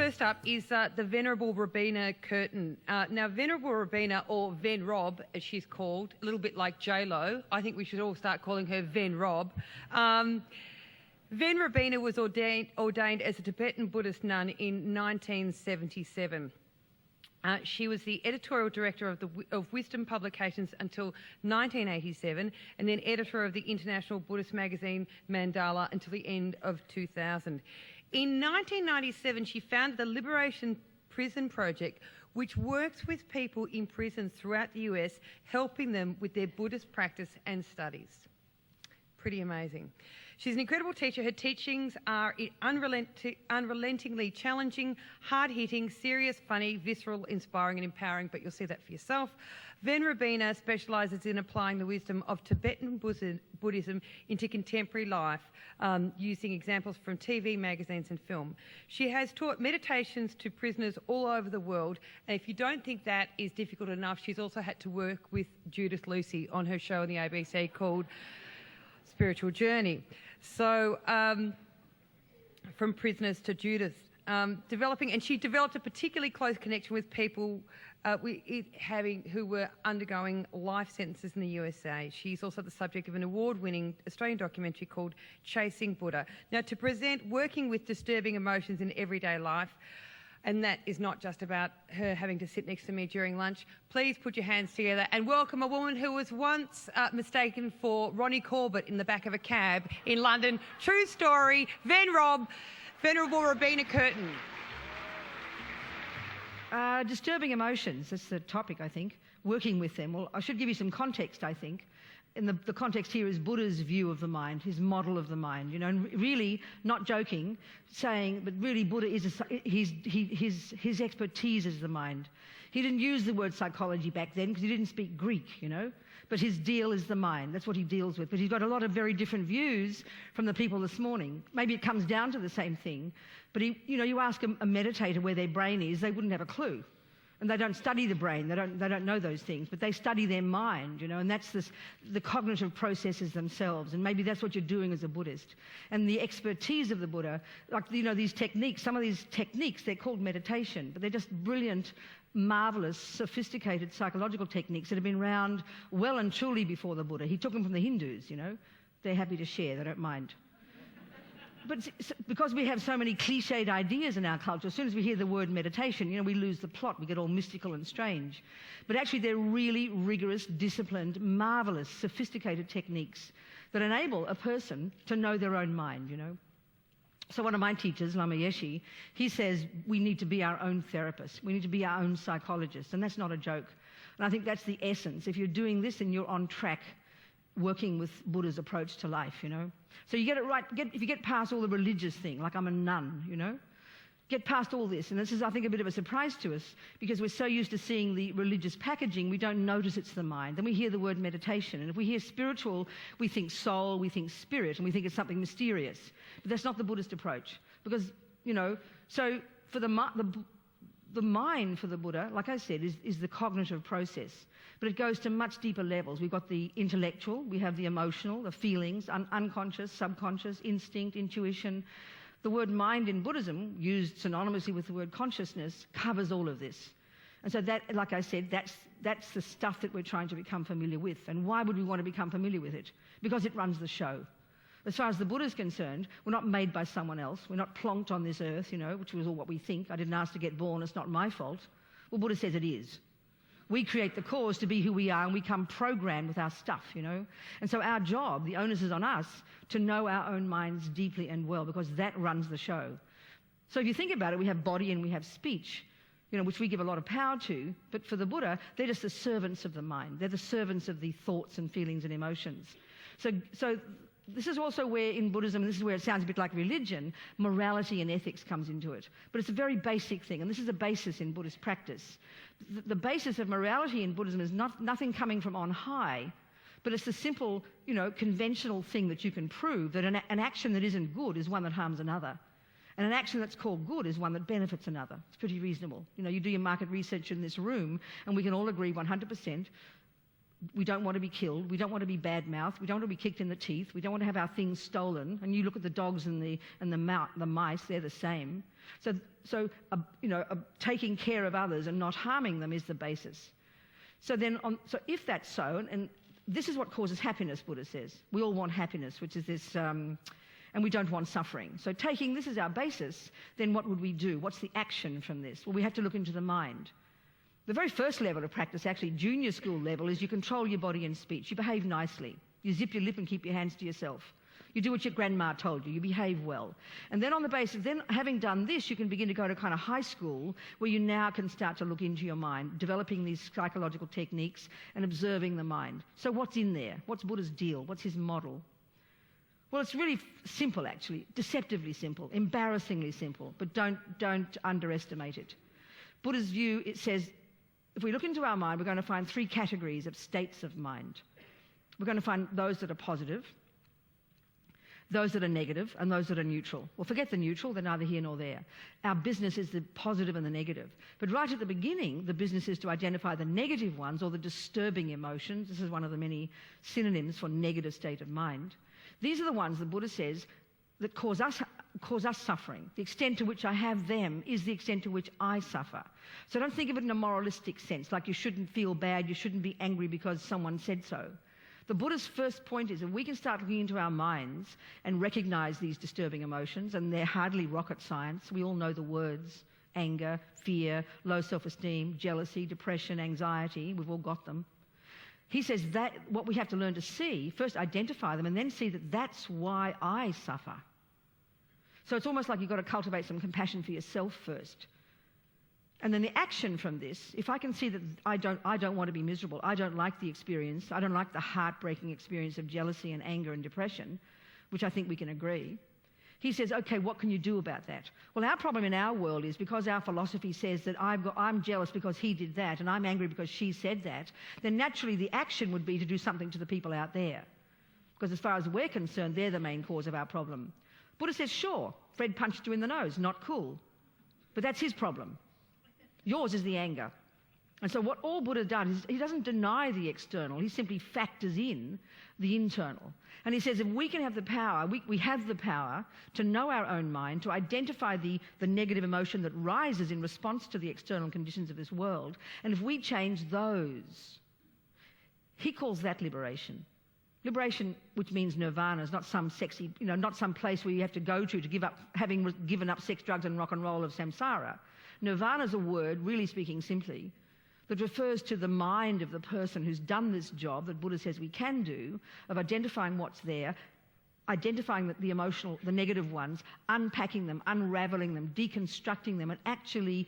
first up is the Venerable Robina Courtin. Now, Venerable Robina, or Ven Rob, as she's called, a little bit like J-Lo. I think we should all start calling her Ven Rob. Ven Robina was ordained as a Tibetan Buddhist nun in 1977. She was the editorial director of Wisdom Publications until 1987, and then editor of the international Buddhist magazine Mandala until the end of 2000. In 1997, she founded the Liberation Prison Project, which works with people in prisons throughout the US, helping them with their Buddhist practice and studies. Pretty amazing. She's an incredible teacher. Her teachings are unrelentingly challenging, hard-hitting, serious, funny, visceral, inspiring and empowering, but you'll see that for yourself. Ven Robina specialises in applying the wisdom of Tibetan Buddhism into contemporary life, using examples from TV, magazines and film. She has taught meditations to prisoners all over the world, and if you don't think that is difficult enough, she's also had to work with Judith Lucy on her show on the ABC called Spiritual Journey. So, from prisoners to Judith, and she developed a particularly close connection with people who were undergoing life sentences in the USA. She's also the subject of an award-winning Australian documentary called Chasing Buddha. Now, to present working with disturbing emotions in everyday life, and that is not just about her having to sit next to me during lunch. Please put your hands together and welcome a woman who was once mistaken for Ronnie Corbett in the back of a cab in London. True story, Venerable Robina Courtin. Disturbing emotions, that's the topic, I think. Working with them. Well, I should give you some context, I think. And the context here is Buddha's view of the mind, his model of the mind, you know, and really, not joking, saying, but really Buddha is, his expertise is the mind. He didn't use the word psychology back then because he didn't speak Greek, you know, but his deal is the mind. That's what he deals with. But he's got a lot of very different views from the people this morning. Maybe it comes down to the same thing, but you ask a meditator where their brain is, they wouldn't have a clue. And they don't study the brain, they don't know those things, but they study their mind, you know, and that's the cognitive processes themselves, and maybe that's what you're doing as a Buddhist. And the expertise of the Buddha, like, you know, these techniques, some of these techniques, they're called meditation, but they're just brilliant, marvellous, sophisticated psychological techniques that have been around well and truly before the Buddha. He took them from the Hindus, you know. They're happy to share, they don't mind. But because we have so many cliched ideas in our culture, as soon as we hear the word meditation, you know, we lose the plot, we get all mystical and strange. But actually they're really rigorous, disciplined, marvellous, sophisticated techniques that enable a person to know their own mind, you know. So one of my teachers, Lama Yeshe, he says we need to be our own therapists, we need to be our own psychologists, and that's not a joke. And I think that's the essence. If you're doing this, then you're on track working with Buddha's approach to life, you know. So you get it right, if you get past all the religious thing, like I'm a nun, you know, get past all this. And this is, I think, a bit of a surprise to us because we're so used to seeing the religious packaging, we don't notice it's the mind. Then we hear the word meditation. And if we hear spiritual, we think soul, we think spirit, and we think it's something mysterious. But that's not the Buddhist approach. Because, you know, so for the mind for the Buddha, like I said, is the cognitive process. But it goes to much deeper levels. We've got the intellectual, we have the emotional, the feelings, unconscious, subconscious, instinct, intuition. The word mind in Buddhism, used synonymously with the word consciousness, covers all of this. And so that, like I said, that's the stuff that we're trying to become familiar with. And why would we want to become familiar with it? Because it runs the show. As far as the Buddha is concerned, we're not made by someone else. We're not plonked on this earth, you know, which was all what we think. I didn't ask to get born, it's not my fault. Well, Buddha says it is. We create the cause to be who we are, and we come programmed with our stuff, you know. And so our job, the onus is on us to know our own minds deeply and well, because that runs the show. So if you think about it, we have body and we have speech, you know, which we give a lot of power to. But for the Buddha, they're just the servants of the mind. They're the servants of the thoughts and feelings and emotions. So this is also where in Buddhism, and this is where it sounds a bit like religion, morality and ethics comes into it. But it's a very basic thing, and this is a basis in Buddhist practice. The basis of morality in Buddhism is nothing coming from on high, but it's the simple, you know, conventional thing that you can prove that an action that isn't good is one that harms another. And an action that's called good is one that benefits another. It's pretty reasonable. You know, you do your market research in this room, and we can all agree 100%. We don't want to be killed. We don't want to be bad-mouthed. We don't want to be kicked in the teeth. We don't want to have our things stolen. And you look at the dogs and the mice, they're the same. Taking care of others and not harming them is the basis. So if that's so, and this is what causes happiness, Buddha says. We all want happiness, which is this, and we don't want suffering. So taking this as our basis, then what would we do? What's the action from this? Well, we have to look into the mind. The very first level of practice, actually junior school level, is you control your body and speech. You behave nicely. You zip your lip and keep your hands to yourself. You do what your grandma told you. You behave well. And then on the basis, then having done this, you can begin to go to kind of high school where you now can start to look into your mind, developing these psychological techniques and observing the mind. So what's in there? What's Buddha's deal? What's his model? Well, it's really simple, actually. Deceptively simple, embarrassingly simple, but don't underestimate it. Buddha's view, it says, if we look into our mind, we're going to find 3 categories of states of mind. We're going to find those that are positive, those that are negative, and those that are neutral. Well, forget the neutral, they're neither here nor there. Our business is the positive and the negative. But right at the beginning, the business is to identify the negative ones or the disturbing emotions. This is one of the many synonyms for negative state of mind. These are the ones the Buddha says that cause us suffering. The extent to which I have them is the extent to which I suffer. So don't think of it in a moralistic sense, like you shouldn't feel bad, you shouldn't be angry because someone said so. The Buddha's first point is if we can start looking into our minds and recognize these disturbing emotions, and they're hardly rocket science, we all know the words: anger, fear, low self-esteem, jealousy, depression, anxiety, we've all got them. He says that what we have to learn to see, first identify them and then see that that's why I suffer. So it's almost like you've got to cultivate some compassion for yourself first. And then the action from this, if I can see that I don't want to be miserable, I don't like the experience, I don't like the heartbreaking experience of jealousy and anger and depression, which I think we can agree, he says, okay, what can you do about that? Well, our problem in our world is because our philosophy says that I'm jealous because he did that and I'm angry because she said that, then naturally the action would be to do something to the people out there. Because as far as we're concerned, they're the main cause of our problem. Buddha says, sure, Fred punched you in the nose, not cool. But that's his problem. Yours is the anger. And so what all Buddha does is he doesn't deny the external, he simply factors in the internal. And he says if we can have the power, we have the power to know our own mind, to identify the negative emotion that rises in response to the external conditions of this world, and if we change those, he calls that liberation. Liberation, which means nirvana, is not some sexy, not some place where you have to go to give up, having given up sex, drugs and rock and roll of samsara. Nirvana is a word, really speaking simply, that refers to the mind of the person who's done this job that Buddha says we can do, of identifying what's there, identifying the emotional, the negative ones, unpacking them, unraveling them, deconstructing them, and actually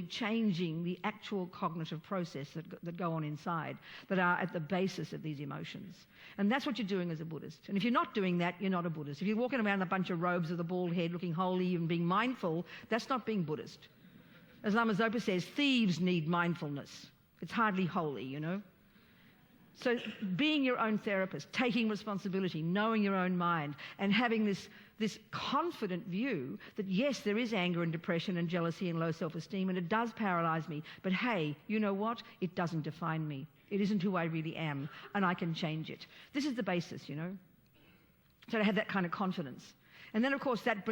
changing the actual cognitive process that go on inside, that are at the basis of these emotions. And that's what you're doing as a Buddhist. And if you're not doing that, you're not a Buddhist. If you're walking around in a bunch of robes with a bald head looking holy and being mindful, that's not being Buddhist. As Lama Zopa says, thieves need mindfulness. It's hardly holy, So being your own therapist, taking responsibility, knowing your own mind, and having this confident view that yes, there is anger and depression and jealousy and low self-esteem, and it does paralyze me, but hey, you know what? It doesn't define me. It isn't who I really am, and I can change it. This is the basis, So to have that kind of confidence. And then, of course, that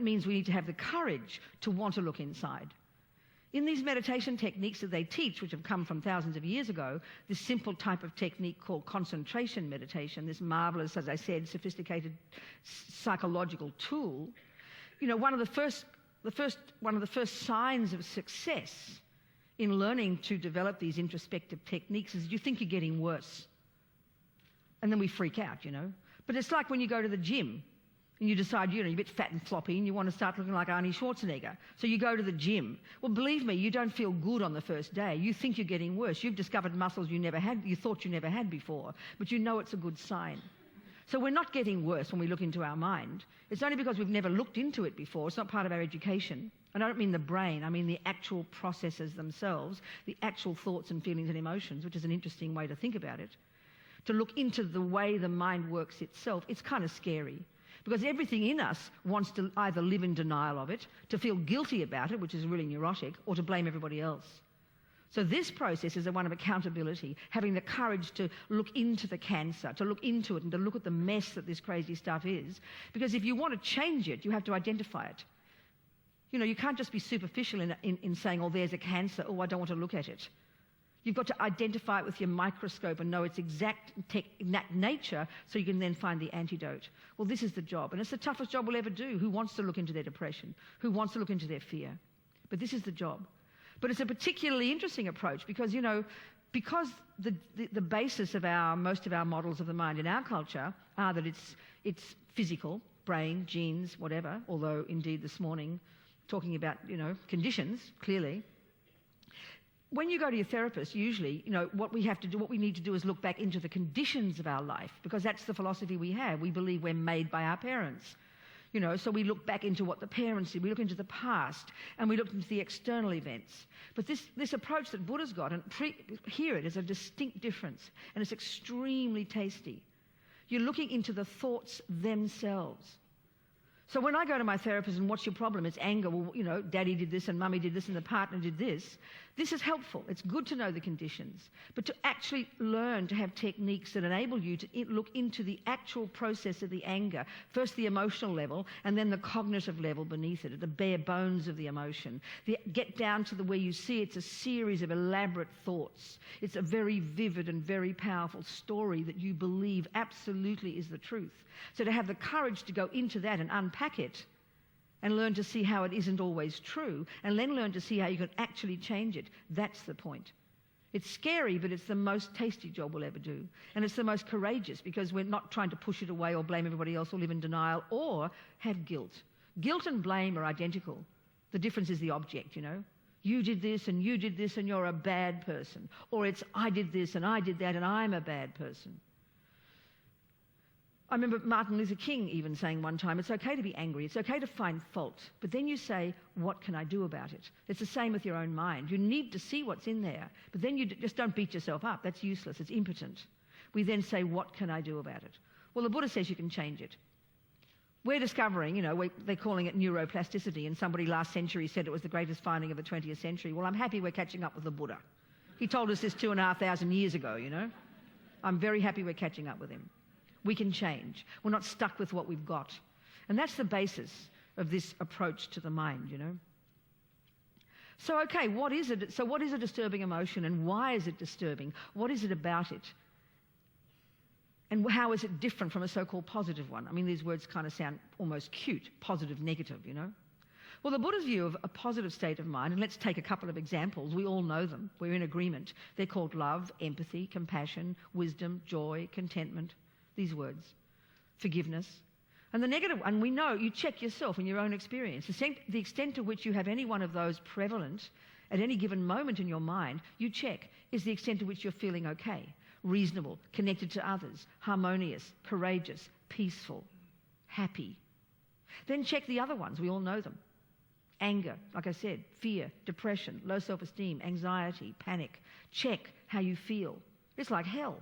means we need to have the courage to want to look inside. In these meditation techniques that they teach, which have come from thousands of years ago, this simple type of technique called concentration meditation, this marvelous, as I said, sophisticated psychological tool, one of the first signs of success in learning to develop these introspective techniques is you think you're getting worse. And then we freak out, But it's like when you go to the gym and you decide, you're a bit fat and floppy and you want to start looking like Arnie Schwarzenegger. So you go to the gym. Well, believe me, you don't feel good on the first day. You think you're getting worse. You've discovered muscles you thought you never had before, but you know it's a good sign. So we're not getting worse when we look into our mind. It's only because we've never looked into it before. It's not part of our education. And I don't mean the brain, I mean the actual processes themselves, the actual thoughts and feelings and emotions, which is an interesting way to think about it. To look into the way the mind works itself, it's kind of scary. Because everything in us wants to either live in denial of it, to feel guilty about it, which is really neurotic, or to blame everybody else. So this process is one of accountability, having the courage to look into the cancer, to look into it and to look at the mess that this crazy stuff is. Because if you want to change it, you have to identify it. You know, you can't just be superficial in saying, oh, there's a cancer, oh, I don't want to look at it. You've got to identify it with your microscope and know its exact nature so you can then find the antidote. Well, this is the job, and it's the toughest job we'll ever do. Who wants to look into their depression? Who wants to look into their fear? But this is the job. But it's a particularly interesting approach because, you know, because the basis of most of our models of the mind in our culture are that it's physical, brain, genes, whatever, although indeed this morning talking about, you know, conditions, clearly. When you go to your therapist, usually, you know, what we need to do is look back into the conditions of our life, because that's the philosophy we have. We believe we're made by our parents. You know, so we look back into what the parents did, we look into the past, and we look into the external events. But this approach that Buddha's got, and hear it, is a distinct difference, and it's extremely tasty. You're looking into the thoughts themselves. So when I go to my therapist and what's your problem? It's anger. Well, you know, daddy did this and mummy did this and the partner did this. This is helpful. It's good to know the conditions. But to actually learn to have techniques that enable you to look into the actual process of the anger, first the emotional level and then the cognitive level beneath it, at the bare bones of the emotion. Get down to where you see it's a series of elaborate thoughts. It's a very vivid and very powerful story that you believe absolutely is the truth. So to have the courage to go into that and unpack it and learn to see how it isn't always true and then learn to see how you can actually change it, that's the point. It's scary, but it's the most tasty job we'll ever do. And it's the most courageous because we're not trying to push it away or blame everybody else or live in denial or have guilt. Guilt and blame are identical. The difference is the object, you know. You did this and you're a bad person. Or it's I did this and I did that and I'm a bad person. I remember Martin Luther King even saying one time, it's okay to be angry, it's okay to find fault, but then you say, what can I do about it? It's the same with your own mind. You need to see what's in there, but then you just don't beat yourself up. That's useless, it's impotent. We then say, what can I do about it? Well, the Buddha says you can change it. We're discovering, you know, they're calling it neuroplasticity, and somebody last century said it was the greatest finding of the 20th century. Well, I'm happy we're catching up with the Buddha. He told us this 2,500 years ago, you know. I'm very happy we're catching up with him. We can change. We're not stuck with what we've got. And that's the basis of this approach to the mind, you know. So, okay, what is it? So what is a disturbing emotion and why is it disturbing? What is it about it? And how is it different from a so-called positive one? I mean, these words kind of sound almost cute, positive, negative, you know. Well, the Buddha's view of a positive state of mind, and let's take a couple of examples. We all know them. We're in agreement. They're called love, empathy, compassion, wisdom, joy, contentment. These words, forgiveness. And the negative one, we know, you check yourself in your own experience. The extent to which you have any one of those prevalent at any given moment in your mind, you check, is the extent to which you're feeling okay, reasonable, connected to others, harmonious, courageous, peaceful, happy. Then check the other ones, we all know them. Anger, like I said, fear, depression, low self-esteem, anxiety, panic. Check how you feel. It's like hell.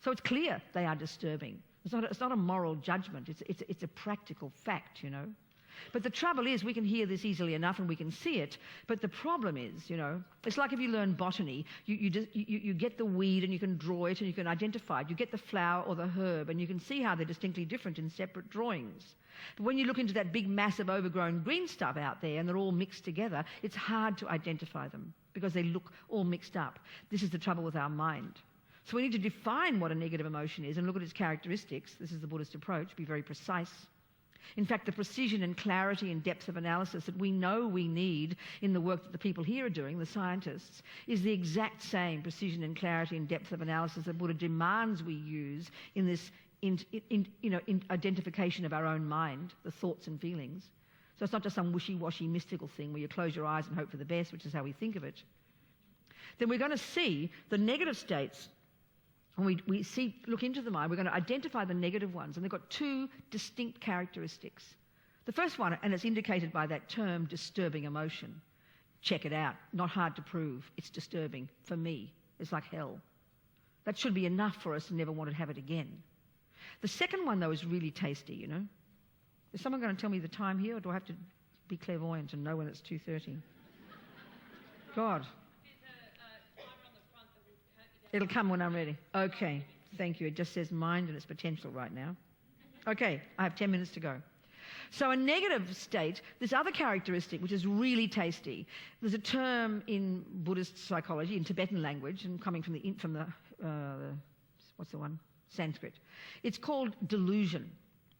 So it's clear they are disturbing. It's not a moral judgment. It's a practical fact, you know. But the trouble is we can hear this easily enough and we can see it. But the problem is, you know, it's like if you learn botany, you get the weed and you can draw it and you can identify it. You get the flower or the herb and you can see how they're distinctly different in separate drawings. But when you look into that big, massive, overgrown green stuff out there and they're all mixed together, it's hard to identify them because they look all mixed up. This is the trouble with our mind. So we need to define what a negative emotion is and look at its characteristics. This is the Buddhist approach, be very precise. In fact, the precision and clarity and depth of analysis that we know we need in the work that the people here are doing, the scientists, is the exact same precision and clarity and depth of analysis that Buddha demands we use in this identification of our own mind, the thoughts and feelings. So it's not just some wishy-washy mystical thing where you close your eyes and hope for the best, which is how we think of it. Then we're going to see the negative states. When we look into the mind, we're going to identify the negative ones, and they've got two distinct characteristics. The first one, and it's indicated by that term, disturbing emotion. Check it out. Not hard to prove. It's disturbing. For me, it's like hell. That should be enough for us to never want to have it again. The second one, though, is really tasty, you know. Is someone going to tell me the time here, or do I have to be clairvoyant and know when it's 2:30? God. It'll come when I'm ready. Okay, thank you. It just says mind and its potential right now. Okay, I have 10 minutes to go. So a negative state, this other characteristic, which is really tasty, there's a term in Buddhist psychology, in Tibetan language, and coming from Sanskrit. It's called delusion.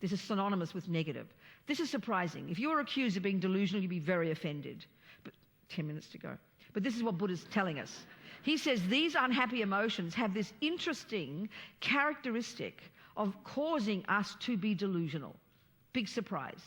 This is synonymous with negative. This is surprising. If you're accused of being delusional, you'd be very offended. But 10 minutes to go. But this is what Buddha's telling us. He says these unhappy emotions have this interesting characteristic of causing us to be delusional. Big surprise.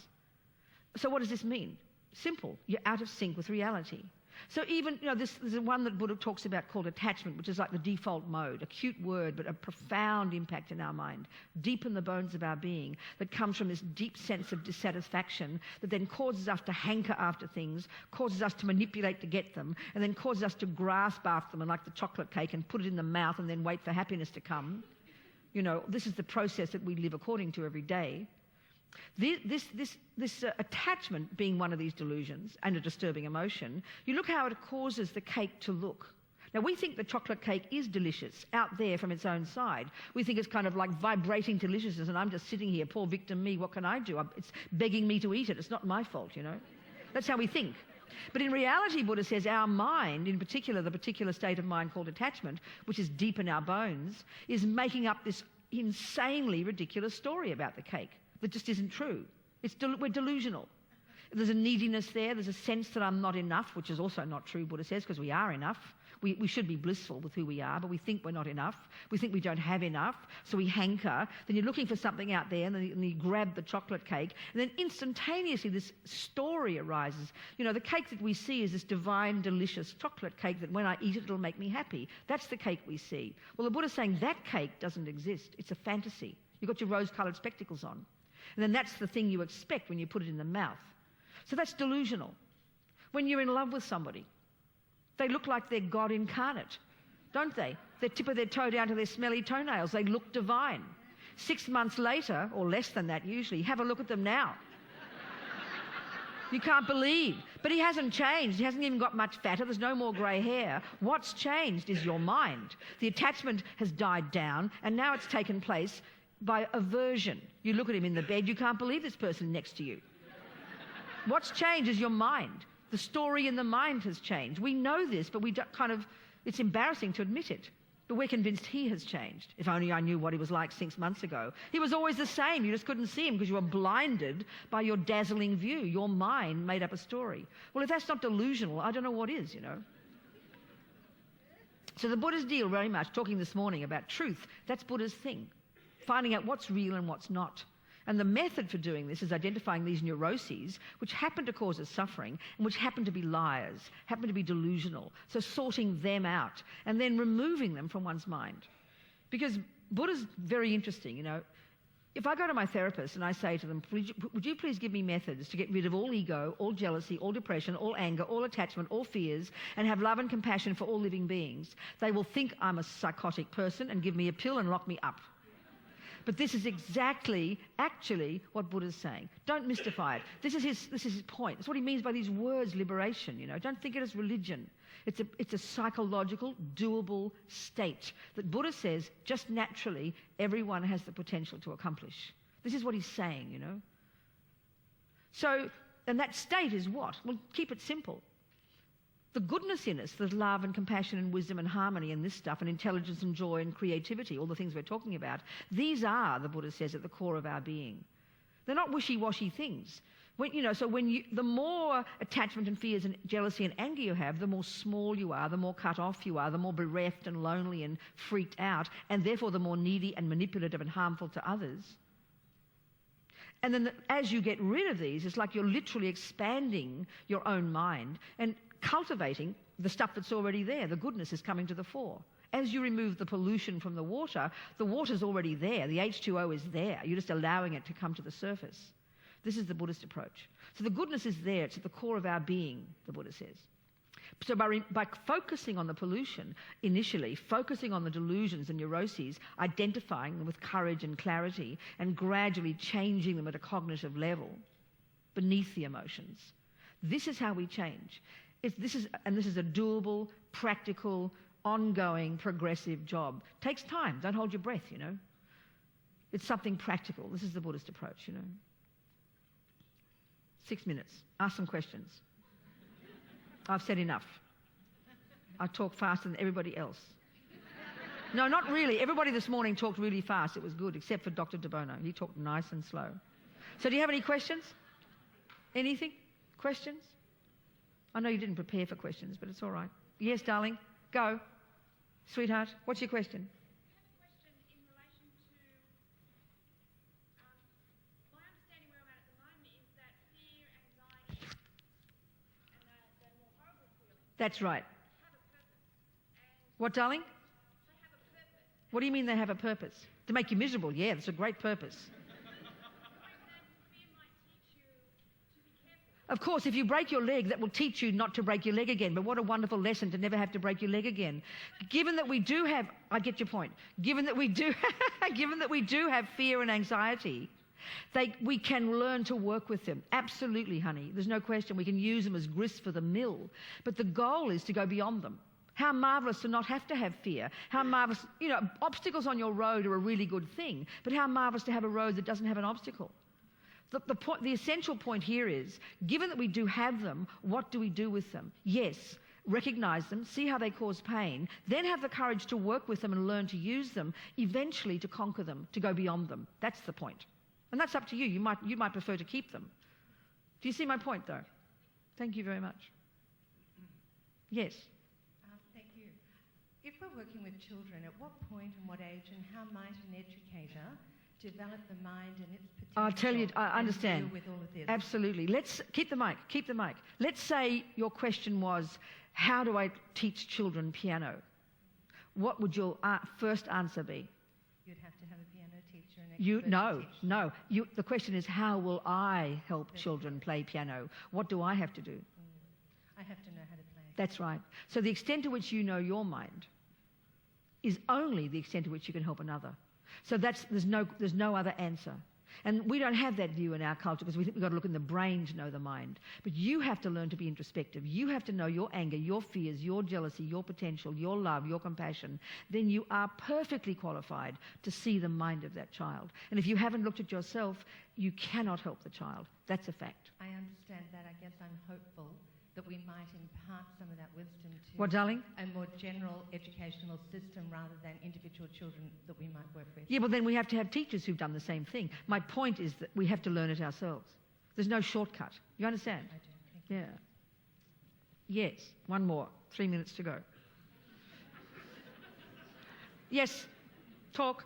So what does this mean? Simple. You're out of sync with reality. So even, there's one that Buddha talks about called attachment, which is like the default mode, a cute word, but a profound impact in our mind, deep in the bones of our being, that comes from this deep sense of dissatisfaction that then causes us to hanker after things, causes us to manipulate to get them, and then causes us to grasp after them and like the chocolate cake and put it in the mouth and then wait for happiness to come. This is the process that we live according to every day. This attachment being one of these delusions and a disturbing emotion, you look how it causes the cake to look. Now, we think the chocolate cake is delicious out there from its own side. We think it's kind of like vibrating deliciousness, and I'm just sitting here, poor victim me, what can I do? It's begging me to eat it. It's not my fault, That's how we think. But in reality, Buddha says our mind, in particular, the particular state of mind called attachment, which is deep in our bones, is making up this insanely ridiculous story about the cake that just isn't true. We're delusional. There's a neediness there. There's a sense that I'm not enough, which is also not true, Buddha says, because we are enough. We should be blissful with who we are, but we think we're not enough. We think we don't have enough, so we hanker. Then you're looking for something out there, and then you grab the chocolate cake, and then instantaneously this story arises. The cake that we see is this divine, delicious chocolate cake that when I eat it, it'll make me happy. That's the cake we see. Well, the Buddha's saying that cake doesn't exist. It's a fantasy. You've got your rose-coloured spectacles on. And then that's the thing you expect when you put it in the mouth. So that's delusional. When you're in love with somebody, they look like they're God incarnate, don't they? The tip of their toe down to their smelly toenails, they look divine. 6 months later, or less than that usually, have a look at them now. You can't believe. But he hasn't changed. He hasn't even got much fatter. There's no more grey hair. What's changed is your mind. The attachment has died down, and now it's taken place by aversion. You look at him in the bed, you can't believe this person next to you. What's changed is your mind. The story in the mind has changed. We know this, but it's embarrassing to admit it. But we're convinced he has changed. If only I knew what he was like 6 months ago. He was always the same. You just couldn't see him because you were blinded by your dazzling view. Your mind made up a story. Well, if that's not delusional, I don't know what is, So the Buddha's deal very much, talking this morning about truth, that's Buddha's thing. Finding out what's real and what's not. And the method for doing this is identifying these neuroses, which happen to cause us suffering, and which happen to be liars, happen to be delusional. So sorting them out, and then removing them from one's mind. Because Buddha's very interesting, If I go to my therapist and I say to them, would you please give me methods to get rid of all ego, all jealousy, all depression, all anger, all attachment, all fears, and have love and compassion for all living beings, they will think I'm a psychotic person and give me a pill and lock me up. But this is actually what Buddha's saying. Don't mystify it. This is his point. That's what he means by these words, liberation, Don't think it as religion. It's a psychological, doable state that Buddha says just naturally everyone has the potential to accomplish. This is what he's saying, So, and that state is what? Well, keep it simple. The goodness in us, the love and compassion and wisdom and harmony and this stuff and intelligence and joy and creativity, all the things we're talking about, these are, the Buddha says, at the core of our being. They're not wishy-washy things. The more attachment and fears and jealousy and anger you have, the more small you are, the more cut off you are, the more bereft and lonely and freaked out, and therefore the more needy and manipulative and harmful to others. And then as you get rid of these, it's like you're literally expanding your own mind and cultivating the stuff that's already there. The goodness is coming to the fore. As you remove the pollution from the water's already there. The H2O is there. You're just allowing it to come to the surface. This is the Buddhist approach. So the goodness is there. It's at the core of our being, the Buddha says. So by focusing on the pollution, initially, focusing on the delusions and neuroses, identifying them with courage and clarity, and gradually changing them at a cognitive level, beneath the emotions, this is how we change. This is a doable, practical, ongoing, progressive job. Takes time. Don't hold your breath, It's something practical. This is the Buddhist approach, 6 minutes. Ask some questions. I've said enough. I talk faster than everybody else. No, not really. Everybody this morning talked really fast. It was good, except for Dr. De Bono. He talked nice and slow. So do you have any questions? Anything? Questions? I know you didn't prepare for questions, but it's all right. Yes, darling. Go. Sweetheart, what's your question? I have a question in relation to my understanding where I'm at the moment is that fear, anxiety, and the more horrible feelings That's right. have a purpose. What, darling? They have a purpose. What do you mean they have a purpose? To make you miserable. Yeah, that's a great purpose. Fear might teach you to be careful. Of course, if you break your leg, that will teach you not to break your leg again. But what a wonderful lesson to never have to break your leg again. Given that we do have, I get your point. Given that we do have fear and anxiety, we can learn to work with them. Absolutely, honey. There's no question. We can use them as grist for the mill. But the goal is to go beyond them. How marvellous to not have to have fear. How marvellous, obstacles on your road are a really good thing. But how marvellous to have a road that doesn't have an obstacle. The essential point here is, given that we do have them, what do we do with them? Yes, recognise them, see how they cause pain, then have the courage to work with them and learn to use them, eventually to conquer them, to go beyond them. That's the point. And that's up to you. You might prefer to keep them. Do you see my point, though? Thank you very much. Yes. Thank you. If we're working with children, at what point and what age and how might an educator develop the mind and its potential? I'll tell you, I understand. And deal with all of this? Absolutely. Let's keep the mic. Let's say your question was, how do I teach children piano? What would your first answer be? You'd have to have a piano teacher and expert to teach them. No. The question is, how will I help children play piano? What do I have to do? I have to know how to play. That's right. So the extent to which you know your mind is only the extent to which you can help another. So there's no other answer. And we don't have that view in our culture because we think we've got to look in the brain to know the mind. But you have to learn to be introspective. You have to know your anger, your fears, your jealousy, your potential, your love, your compassion. Then you are perfectly qualified to see the mind of that child. And if you haven't looked at yourself, you cannot help the child. That's a fact. I understand that. I guess I'm hopeful that we might impart some of that wisdom to What, darling? a more general educational system rather than individual children that we might work with. Yeah, well, then we have to have teachers who've done the same thing. My point is that we have to learn it ourselves. There's no shortcut. You understand? I do. Thank you. Yeah. Yes. One more. 3 minutes to go. Yes. Talk.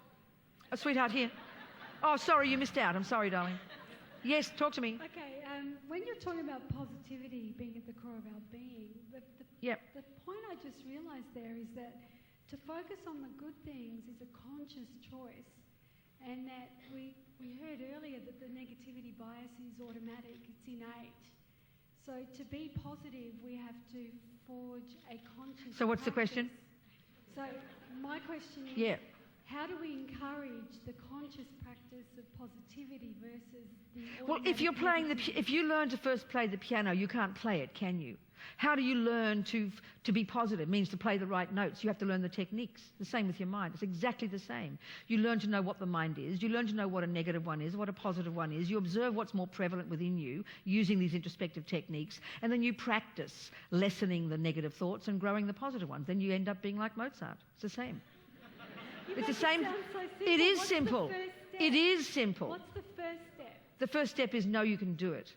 Sweetheart, here. Oh, sorry, you missed out. I'm sorry, darling. Yes, talk to me. Okay, when you're talking about positivity being at the core of our being, the point I just realised there is that to focus on the good things is a conscious choice, and that we heard earlier that the negativity bias is automatic, it's innate. So to be positive, we have to forge a conscious So what's the practice. question? So my question is, Yeah. how do we encourage the conscious practice of positivity versus the Well, if you're playing automatic if you learn to first play the piano, you can't play it, can you? How do you learn to be positive? It means to play the right notes. You have to learn the techniques. The same with your mind. It's exactly the same. You learn to know what the mind is. You learn to know what a negative one is, what a positive one is. You observe what's more prevalent within you using these introspective techniques, and then you practice lessening the negative thoughts and growing the positive ones. Then you end up being like Mozart. It's the same. It's the same. It is simple. It is simple. What's the first step? The first step is know you can do it.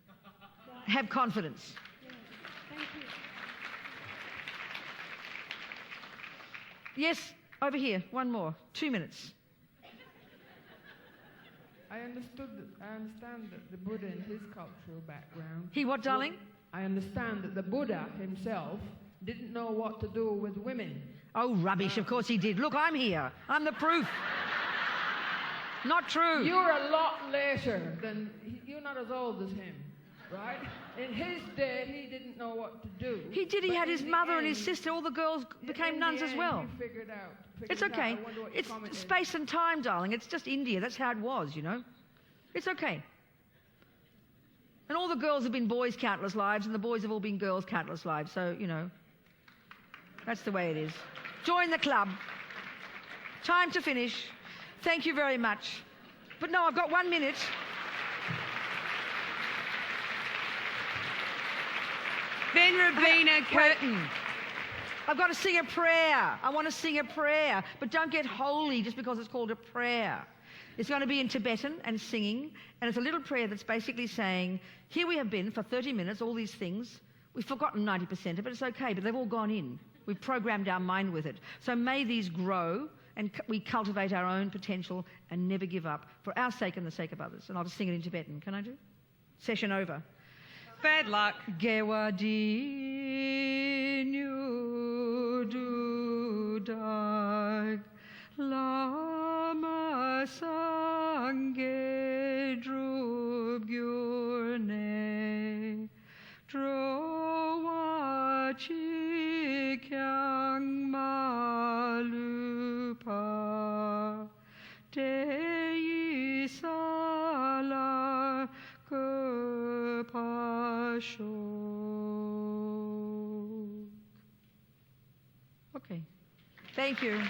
Right. Have confidence. Yeah. Thank you. Yes, over here. One more. 2 minutes. I understand that the Buddha in his cultural background... He what, darling? I understand that the Buddha himself didn't know what to do with women. Oh, rubbish. Of course he did. Look, I'm here. I'm the proof. Not true. You're a lot later than... You're not as old as him, right? In his day, he didn't know what to do. He did. He had his mother and his sister. All the girls became nuns as well. He figured out. It's okay. It's space and time, darling. It's just India. That's how it was, you know. It's okay. And all the girls have been boys countless lives, and the boys have all been girls countless lives. So, you know, that's the way it is. Join the club. Time to finish. Thank you very much. But no, I've got 1 minute. Then Robina Courtin. I've got to sing a prayer. I want to sing a prayer. But don't get holy just because it's called a prayer. It's going to be in Tibetan and singing. And it's a little prayer that's basically saying, here we have been for 30 minutes, all these things. We've forgotten 90% of it. It's okay, but they've all gone in. We've programmed our mind with it. So may these grow and we cultivate our own potential and never give up for our sake and the sake of others. And I'll just sing it in Tibetan. Can I do? Session over. Bad luck. Gewadi nyu dag lama sange drub gyurne drowa chi kyang malupa te sala Okay. Thank you.